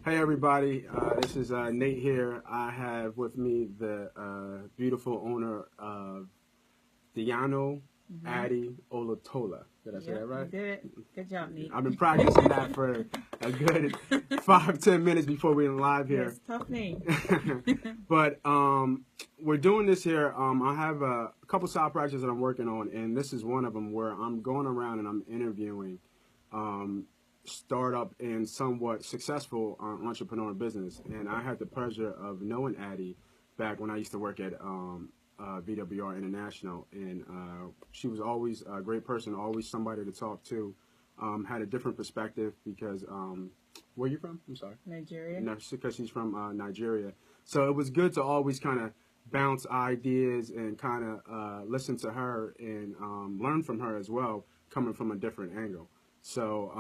Hey everybody, this is Nate here. I have with me the beautiful owner of the IYANU, Addie Olutola. Did I say that right? You did it. Good job, Nate. I've been practicing that for a good 5-10 minutes before we went live here. Yes, tough name. But we're doing this here. I have a couple side projects that I'm working on, and this is one of them where I'm going around and I'm interviewing startup and somewhat successful entrepreneur business. And I had the pleasure of knowing Addie back when I used to work at VWR International, and she was always a great person, always somebody to talk to. Had a different perspective because where are you from? I'm sorry. Nigeria. No, because she's from Nigeria. So it was good to always kind of bounce ideas and kind of listen to her and learn from her as well, coming from a different angle. So,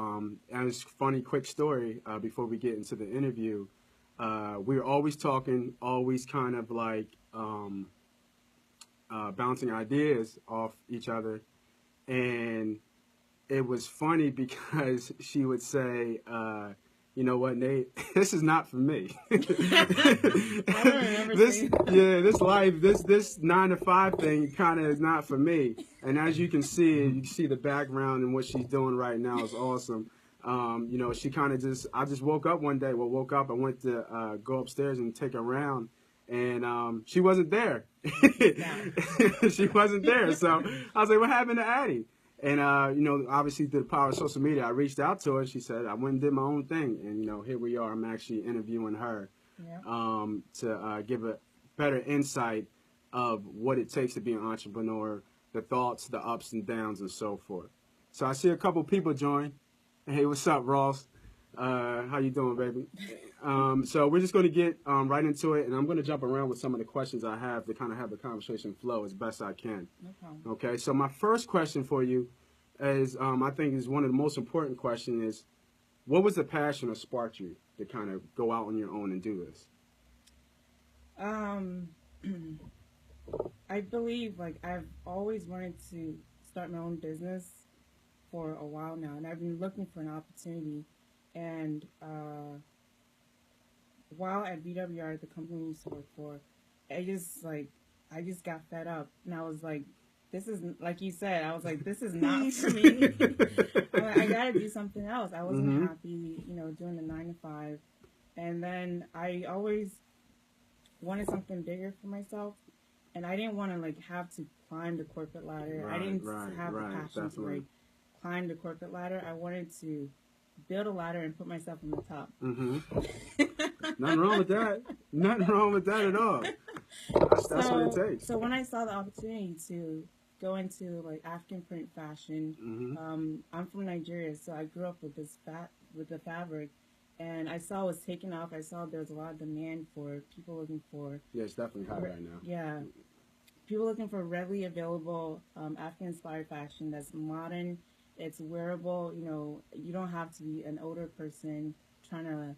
and it's a funny, quick story before we get into the interview. We were always talking, always kind of like bouncing ideas off each other. And it was funny because she would say, you know what, Nate, this is not for me. I don't remember this life, this 9-to-5 thing kind of is not for me. And as you can see the background and what she's doing right now is awesome. You know, she kind of I just woke up one day. Well, woke up, I went to go upstairs and take a round, and she wasn't there. She wasn't there. So I was like, what happened to Addie? And, you know, obviously through the power of social media, I reached out to her. She said, I went and did my own thing. And, you know, here we are. I'm actually interviewing her to give a better insight of what it takes to be an entrepreneur, the thoughts, the ups and downs, and so forth. So I see a couple people join. Hey, what's up, Ross? How you doing, baby? So we're just going to get right into it, and I'm going to jump around with some of the questions I have to kind of have the conversation flow as best I can. No problem. Okay, so my first question for you is, I think is one of the most important questions is, what was the passion that sparked you to kind of go out on your own and do this? I believe, like, I've always wanted to start my own business for a while now, and I've been looking for an opportunity. And while at VWR, the company I used to work for, I just got fed up, and I was like, this is, like you said, I was like, this is not for me. I'm like, I gotta do something else. I wasn't happy, you know, doing the 9-to-5, and then I always wanted something bigger for myself, and I didn't want to like have to climb the corporate ladder. I didn't have the passion to like climb the corporate ladder. I wanted to build a ladder and put myself on the top. Nothing wrong with that. Nothing wrong with that at all. That's what it takes. So when I saw the opportunity to go into like African print fashion, I'm from Nigeria, so I grew up with the fabric, and I saw it was taking off. I saw there was a lot of demand for people looking for. Yeah, it's definitely hot right now. Yeah, people looking for readily available African-inspired fashion that's modern. It's wearable. You know, you don't have to be an older person trying to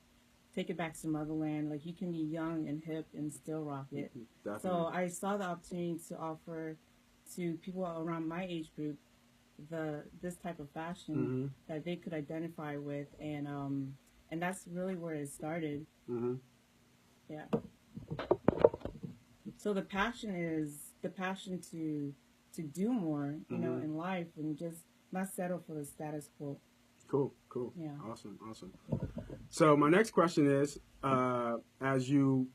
take it back to motherland. Like, you can be young and hip and still rock it. Definitely. So I saw the opportunity to offer to people around my age group this type of fashion that they could identify with, and that's really where it started. Yeah. So the passion is the passion to do more, you know, in life, and just not settle for the status quo. Cool. Yeah. Awesome. So my next question is, as you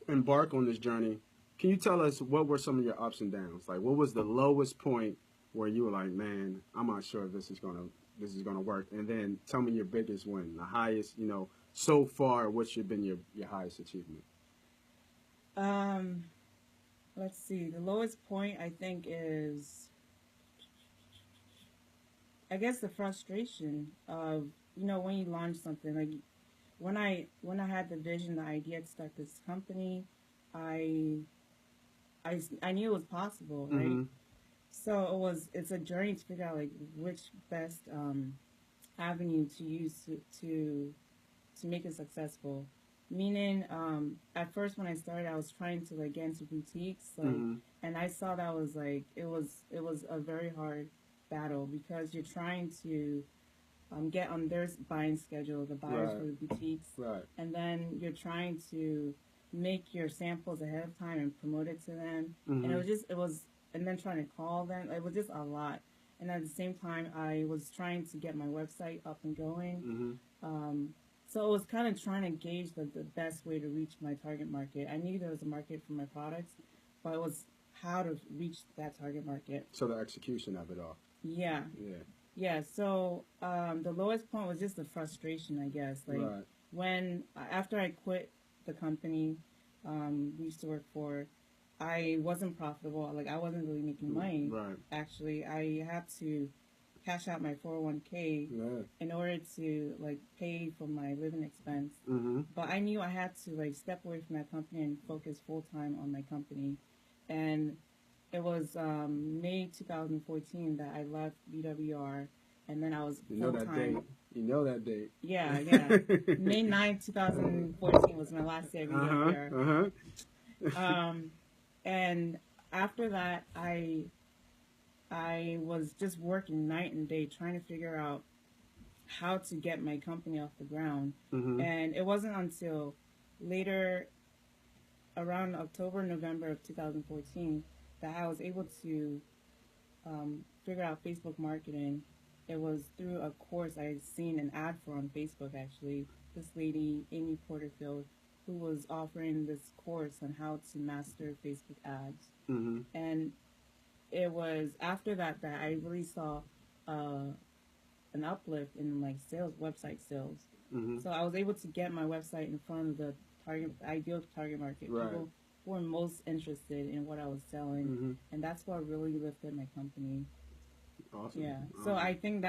embark on this journey, can you tell us what were some of your ups and downs? Like, what was the lowest point where you were like, man, I'm not sure if this is gonna work? And then tell me your biggest win, the highest, you know, so far, what's been your highest achievement? Let's see. The lowest point, I think, is, I guess, the frustration of, you know, when you launch something. Like, when I had the vision, the idea to start this company, I knew it was possible, right? So it's a journey to figure out like which best avenue to use to make it successful. Meaning, at first when I started, I was trying to like get into boutiques, like, and I saw that was like it was a very hard battle, because you're trying to get on their buying schedule, the buyers for the boutiques. Right. And then you're trying to make your samples ahead of time and promote it to them. And and then trying to call them. It was just a lot. And at the same time, I was trying to get my website up and going. So it was kind of trying to gauge the best way to reach my target market. I knew there was a market for my products, but it was how to reach that target market. So the execution of it all. Yeah. Yeah. So the lowest point was just the frustration, I guess. Like after I quit the company we used to work for, I wasn't profitable. Like I wasn't really making money. Right. Actually, I had to cash out my 401k in order to like pay for my living expense. But I knew I had to like step away from that company and focus full time on my company. And it was May 2014 that I left BWR, and then I was full time. You know that date. Yeah. May 9, 2014 was my last day at BWR. And after that, I was just working night and day trying to figure out how to get my company off the ground. And it wasn't until later, around October, November of 2014, that I was able to figure out Facebook marketing. It was through a course I had seen an ad for on Facebook, actually. This lady, Amy Porterfield, who was offering this course on how to master Facebook ads. And it was after that I really saw an uplift in like sales, website sales. So I was able to get my website in front of the ideal target market, people who were most interested in what I was selling, and that's what really lifted my company. Awesome. Yeah. So I think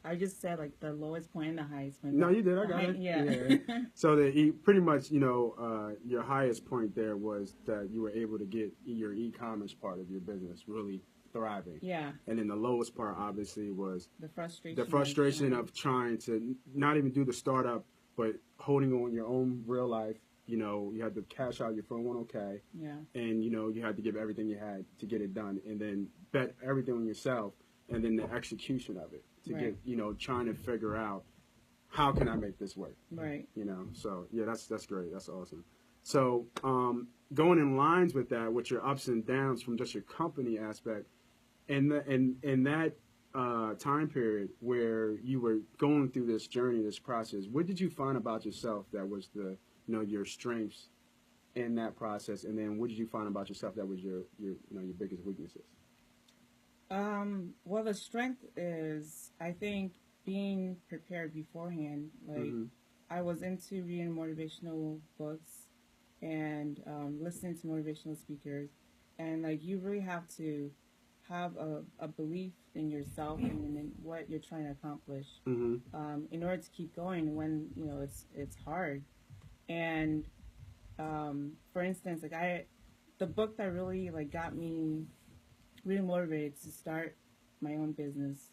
I just said like the lowest point and the highest point. No, you did. I got it. Yeah. So pretty much, your highest point there was that you were able to get your e-commerce part of your business really thriving. Yeah. And then the lowest part, obviously, was the frustration. The frustration of trying to not even do the startup, but holding on your own real life. You had to cash out your 401k. Yeah. And you had to give everything you had to get it done, and then bet everything on yourself, and then the execution of it to get trying to figure out how can I make this work. Right. So yeah, that's great. That's awesome. So going in lines with that, with your ups and downs from just your company aspect, and that time period where you were going through this journey, this process, what did you find about yourself that was your strengths in that process, and then what did you find about yourself that was your biggest weaknesses? Well, the strength is, I think, being prepared beforehand. Like, I was into reading motivational books and listening to motivational speakers, and like you really have to have a belief in yourself and in what you're trying to accomplish in order to keep going when it's hard. And for instance, like the book that really like got me really motivated to start my own business,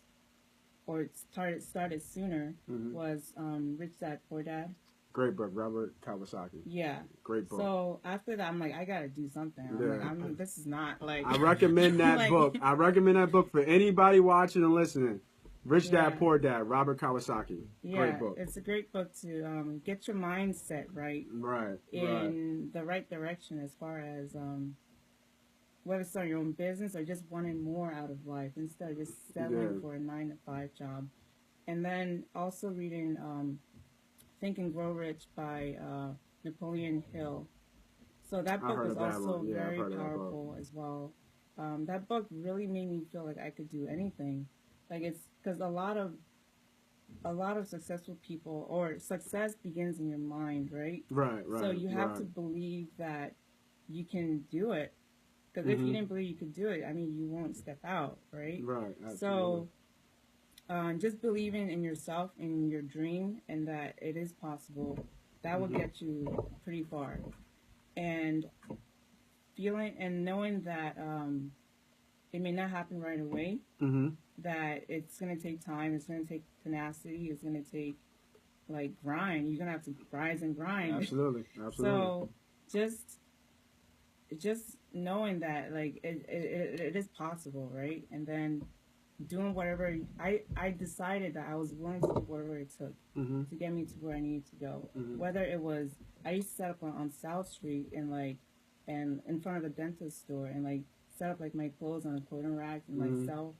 or started sooner, was Rich Dad Poor Dad. Great book, Robert Kawasaki. Yeah. Great book. So after that, I'm like, I gotta do something. This is not like. I recommend that book. I recommend that book for anybody watching and listening. Rich Dad Poor Dad, Robert Kawasaki. Yeah, great book. It's a great book to get your mindset in the right direction as far as whether it's starting your own business or just wanting more out of life instead of just settling for a 9-to-5 job. And then also reading Think and Grow Rich by Napoleon Hill. So that book was also very powerful as well. That book really made me feel like I could do anything. Like it's because a lot of successful people, or success begins in your mind, right? Right. So you have to believe that you can do it. Because if you didn't believe you could do it, I mean, you won't step out, right? Right. Absolutely. So just believing in yourself, in your dream, and that it is possible, that will get you pretty far. And feeling and knowing that it may not happen right away, that it's going to take time, it's going to take tenacity, it's going to take, like, grind. You're going to have to rise and grind. Absolutely. So just knowing that, like, it is possible, right? And then doing whatever. I decided that I was willing to do whatever it took to get me to where I needed to go. Whether it was, I used to set up on South Street and in front of a dentist store and like set up like my clothes on a clothing rack and like sell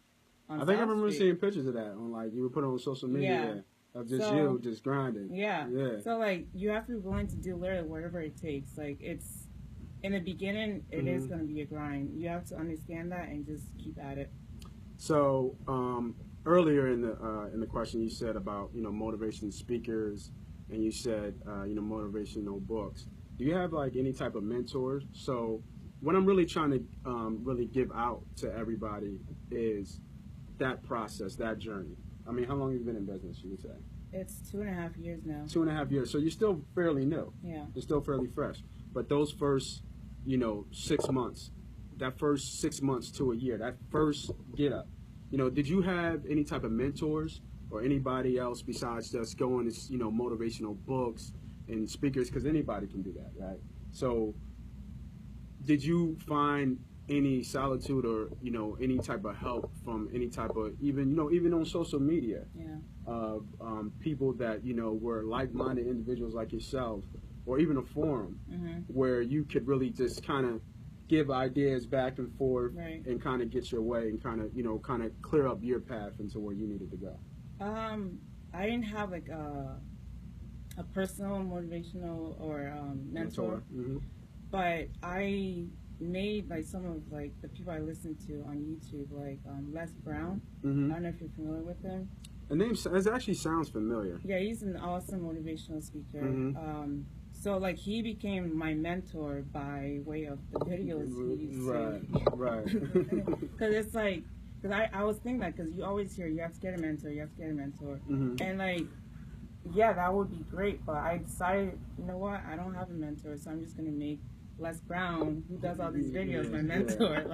on I think South I remember Street. seeing pictures of that on like you would put on social media of just you just grinding. Yeah. Yeah. So like you have to be willing to do literally whatever it takes. Like it's in the beginning, it is going to be a grind. You have to understand that and just keep at it. So earlier in the question, you said about motivation speakers, and you said motivational books. Do you have like any type of mentors? So what I'm really trying to really give out to everybody is that process, that journey. I mean, how long have you been in business? You would say it's 2.5 years now. 2.5 years. So you're still fairly new. Yeah. You're still fairly fresh. But those first 6 months, that first 6 months to a year, that first get up, did you have any type of mentors or anybody else besides just going to, motivational books and speakers? Because anybody can do that, right? So did you find any solitude or, any type of help from any type of, even on social media, people that, were like-minded individuals like yourself, or even a forum where you could really just kind of give ideas back and forth and kind of get your way and kind of clear up your path into where you needed to go? I didn't have like a personal motivational or mentor, but I made like some of like the people I listened to on YouTube, like Les Brown. I don't know if you're familiar with him. The name actually sounds familiar. Yeah, he's an awesome motivational speaker. So like he became my mentor by way of the videos he used to. Right. Because it's like, because I was thinking that, because you always hear you have to get a mentor, and like, yeah, that would be great. But I decided, you know what, I don't have a mentor, so I'm just gonna make Les Brown, who does all these videos, my mentor.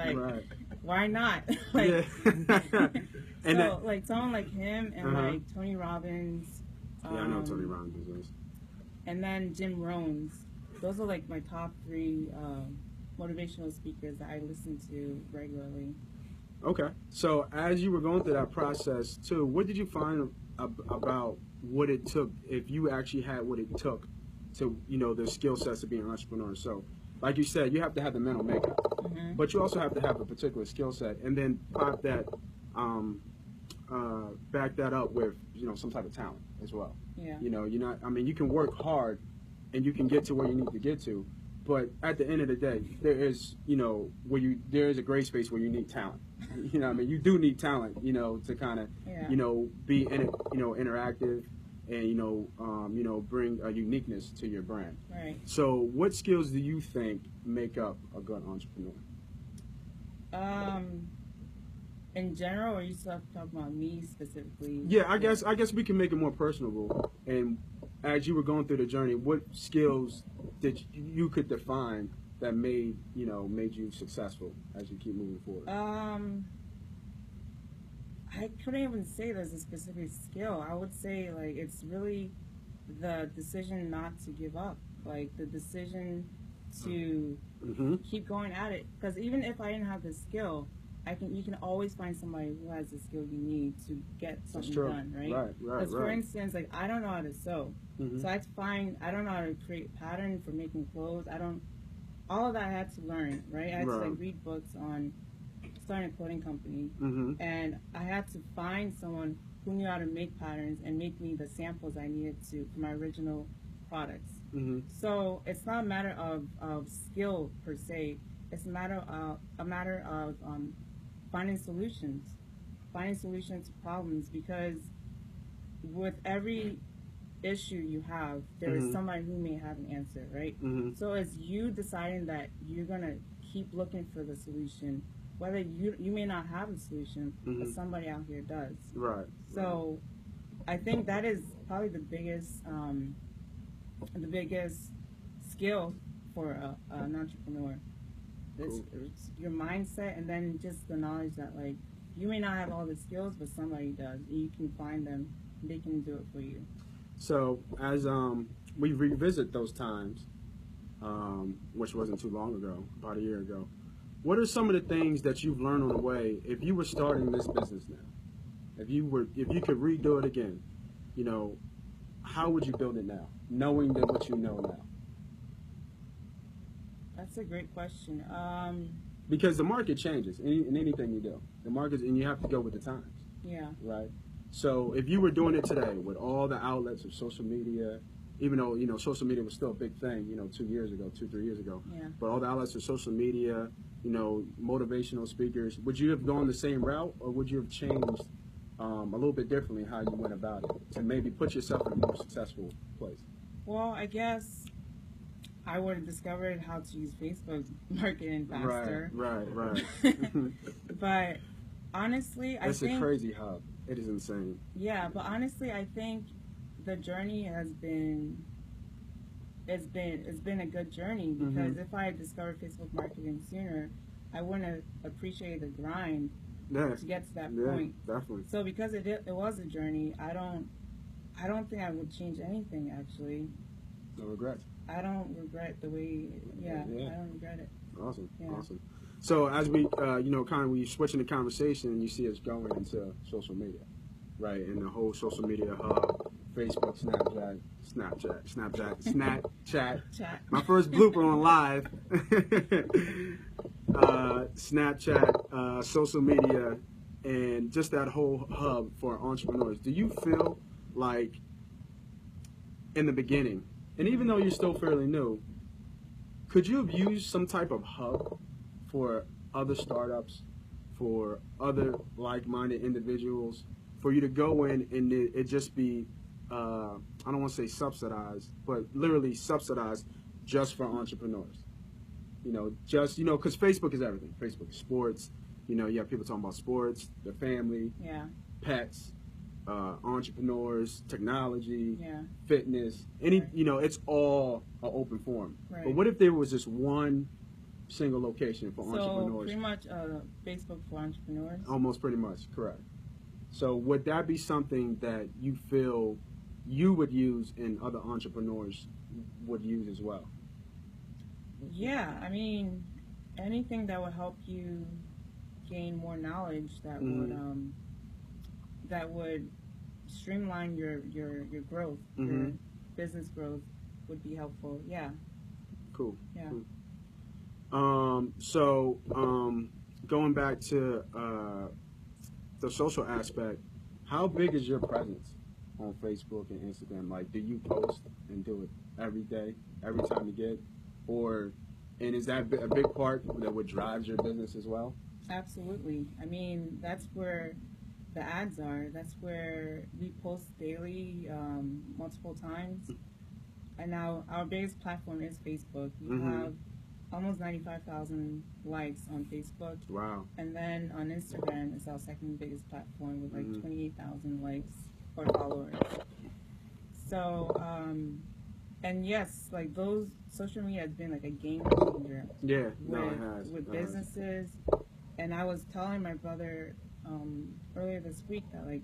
Why not? Like, and so like someone like him and like Tony Robbins. Yeah, I know Tony Robbins. And then Jim Rohns. Those are like my top 3 motivational speakers that I listen to regularly. Okay. So as you were going through that process too, what did you find about what it took, if you actually had what it took to, the skill sets of being an entrepreneur? So like you said, you have to have the mental makeup, but you also have to have a particular skill set, and then pop that, back that up with, some type of talent as well. Yeah. You're not, I mean, you can work hard and you can get to where you need to get to, but at the end of the day, there is, there is a gray space where you need talent. I mean, you do need talent, to kind of, be in it, interactive and, bring a uniqueness to your brand. Right. So what skills do you think make up a good entrepreneur? In general, or you still have to talk about me specifically? Yeah, I guess we can make it more personable. And as you were going through the journey, what skills did you could define that made you successful as you keep moving forward? I couldn't even say there's a specific skill. I would say like it's really the decision not to give up, like the decision to keep going at it. Because even if I didn't have the skill, you can always find somebody who has the skill you need to get something done, right? Right. Because for instance, like I don't know how to sew, so I don't know how to create pattern for making clothes. All of that I had to learn, right? I had to like read books on starting a clothing company, and I had to find someone who knew how to make patterns and make me the samples I needed to for my original products. So it's not a matter of skill per se. It's a matter of finding solutions to problems, because with every issue you have, there is somebody who may have an answer, right? So it's you deciding that you're gonna keep looking for the solution, whether you may not have a solution, but somebody out here does. Right. So I think that is probably the biggest skill for an entrepreneur. It's your mindset, and then just the knowledge that like you may not have all the skills, but somebody does. And you can find them, and they can do it for you. So as we revisit those times, which wasn't too long ago, about a year ago, what are some of the things that you've learned on the way? If you were starting this business now, if you could redo it again, you know, how would you build it now, knowing that what you know now? That's a great question. Because the market changes in anything you do. The market, and you have to go with the times. Yeah. Right. So if you were doing it today with all the outlets of social media, even though, you know, social media was still a big thing, you know, 3 years ago, Yeah. but all the outlets of social media, you know, motivational speakers, would you have gone the same route, or would you have changed a little bit differently how you went about it to maybe put yourself in a more successful place? Well, I guess I would have discovered how to use Facebook marketing faster. Right. But honestly, I think it's a crazy hub. It is insane. Yeah, but honestly, I think the journey has been it's been a good journey, because if I had discovered Facebook marketing sooner, I wouldn't have appreciated the grind to get to that point. Definitely. So because it was a journey, I don't think I would change anything, actually. No regrets. I don't regret the way. I don't regret it. Awesome. Yeah. Awesome. So as we, you know, kind of we switching the conversation, and you see us going into social media, right? And the whole social media hub, Facebook, Snapchat. Chat. My first blooper on live. Snapchat, social media, and just that whole hub for entrepreneurs. Do you feel like in the beginning, and even though you're still fairly new, could you have used some type of hub for other startups, for other like-minded individuals, for you to go in and it just be, I don't want to say subsidized, but literally subsidized just for entrepreneurs? You know, just, you know, because Facebook is everything. Facebook is sports. You know, you have people talking about sports, their family, pets, entrepreneurs, technology, fitness, you know, it's all an open forum. Right. But what if there was just one single location for entrepreneurs? So pretty much Facebook for entrepreneurs? Almost pretty much, correct. So would that be something that you feel you would use and other entrepreneurs would use as well? Yeah, I mean, anything that would help you gain more knowledge that would streamline your growth, your business growth, would be helpful. Yeah. Cool. Yeah. Cool. So going back to the social aspect, how big is your presence on Facebook and Instagram? Like, do you post and do it every day, every time you get, and is that a big part that what drives your business as well? Absolutely. I mean, that's where the ads are. That's where we post daily, multiple times. And now our biggest platform is Facebook. We have almost 95,000 likes on Facebook. Wow. And then on Instagram, it's our second biggest platform with like 28,000 likes or followers. So, and yes, like those, social media has been like a game changer. Yeah, it has. With businesses. And I was telling my brother earlier this week that like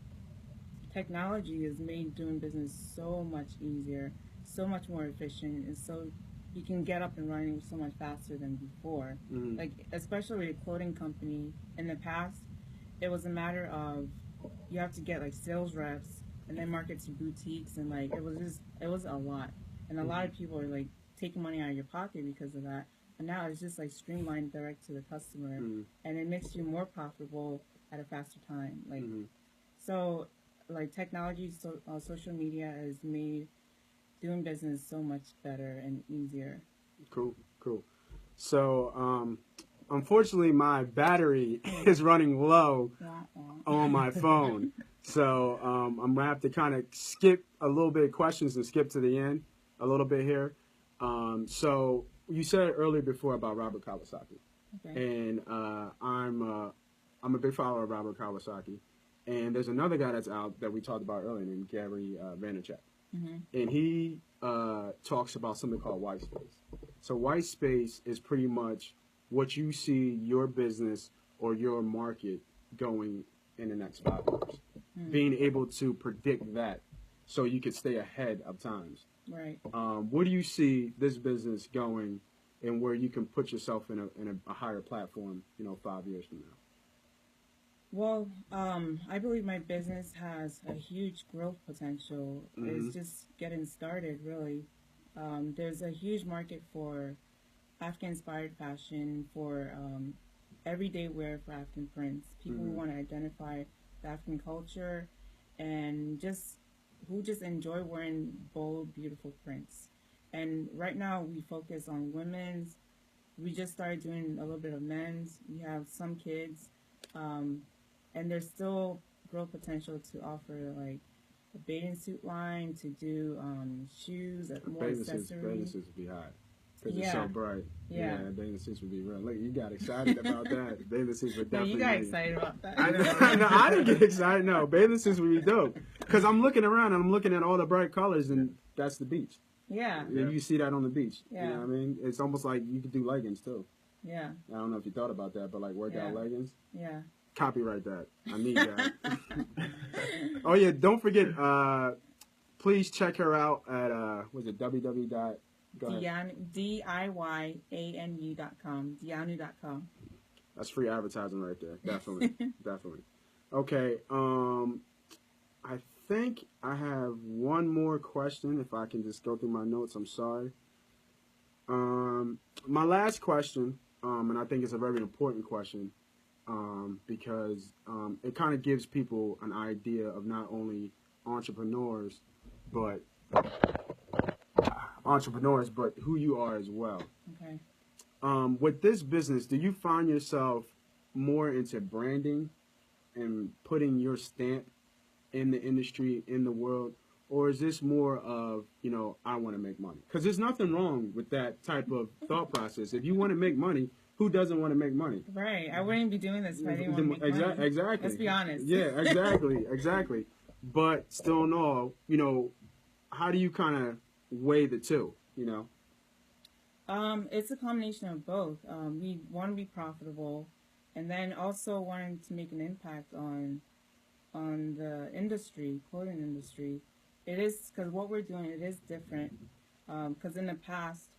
technology has made doing business so much easier, so much more efficient, and so you can get up and running so much faster than before. Like, especially a clothing company, in the past, it was a matter of you have to get like sales reps and then market to boutiques, and like it was a lot. And a lot of people are like taking money out of your pocket because of that. And now it's just like streamlined direct to the customer, and it makes you more profitable at a faster time. Like, so like technology, social media has made doing business so much better and easier. Cool. So, unfortunately, my battery is running low on my phone. So, I'm going to have to kind of skip a little bit of questions and skip to the end a little bit here. So, you said earlier before about Robert Kawasaki. Okay. And I'm a big follower of Robert Kawasaki. And there's another guy that's out that we talked about earlier named Gary Vaynerchuk. And he talks about something called white space. So white space is pretty much what you see your business or your market going in the next 5 years. Being able to predict that so you could stay ahead of times. Right. Where do you see this business going, and where you can put yourself in a higher platform, 5 years from now? Well, I believe my business has a huge growth potential. It's just getting started, really. There's a huge market for African-inspired fashion, for everyday wear for African prints. People who want to identify the African culture and who just enjoy wearing bold, beautiful prints. And right now we focus on women's. We just started doing a little bit of men's. We have some kids, and there's still growth potential to offer like a bathing suit line, to do shoes, more accessories. Bathing suits would be hot. Because it's so bright. Yeah, bathing suits would be real. Look, you got excited about that. Bathing suits would definitely. You got excited about that. I didn't get excited. No, bathing suits would be dope. Because I'm looking around and I'm looking at all the bright colors, and that's the beach. Yeah. You see that on the beach. Yeah. You know what I mean? It's almost like you could do leggings too. Yeah. I don't know if you thought about that, but like workout leggings. Yeah. Copyright that. I need that. Oh yeah, don't forget. Please check her out at was it www. DIYANU.com. DIYANU.com. That's free advertising right there. Definitely. Definitely. Okay. I think I have one more question. If I can just go through my notes, I'm sorry. My last question, and I think it's a very important question, because it kind of gives people an idea of not only entrepreneurs, but who you are as well. Okay. With this business, do you find yourself more into branding and putting your stamp in the industry, in the world, or is this more of, I want to make money? Because there's nothing wrong with that type of thought process. If you want to make money, who doesn't want to make money? Right. I wouldn't be doing this if I didn't want to make money. Exactly. Let's be honest. Yeah, exactly. But still in all, how do you kind of weigh the two, It's a combination of both. We want to be profitable, and then also wanting to make an impact on the industry, clothing industry. It is, because what we're doing, it is different. Because in the past,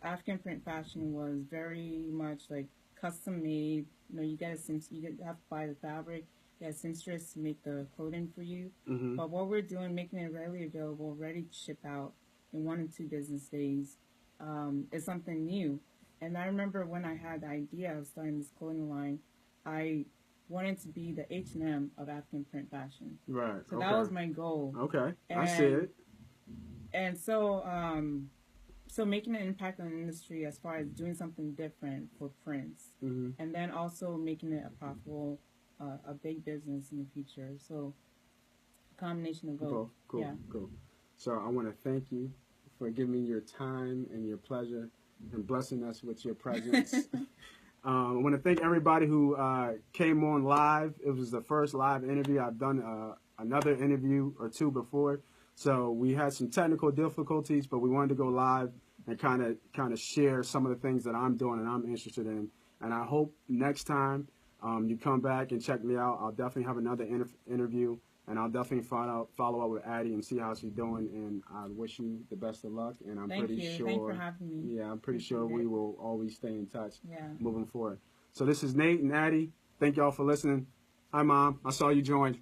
African print fashion was very much like custom made. You have to buy the fabric. You have seamstress to make the clothing for you. Mm-hmm. But what we're doing, making it readily available, ready to ship out in 1 and 2 business days, is something new. And I remember when I had the idea of starting this clothing line, I wanted to be the H&M of African print fashion. Right. So that was my goal. Okay. I see it. And so, so making an impact on the industry as far as doing something different for prints, and then also making it a profitable, a big business in the future. So, a combination of both. Cool. Yeah. Cool. So I want to thank you for giving me your time and your pleasure and blessing us with your presence. I want to thank everybody who came on live. It was the first live interview. I've done another interview or 2 before. So we had some technical difficulties, but we wanted to go live and kind of share some of the things that I'm doing and I'm interested in. And I hope next time you come back and check me out. I'll definitely have another interview, and I'll definitely follow up with Addie and see how she's doing. And I wish you the best of luck. And I'm pretty sure. Thanks for having me. Yeah, I'm pretty sure we will always stay in touch moving forward. So this is Nate and Addie. Thank y'all for listening. Hi, Mom. I saw you joined.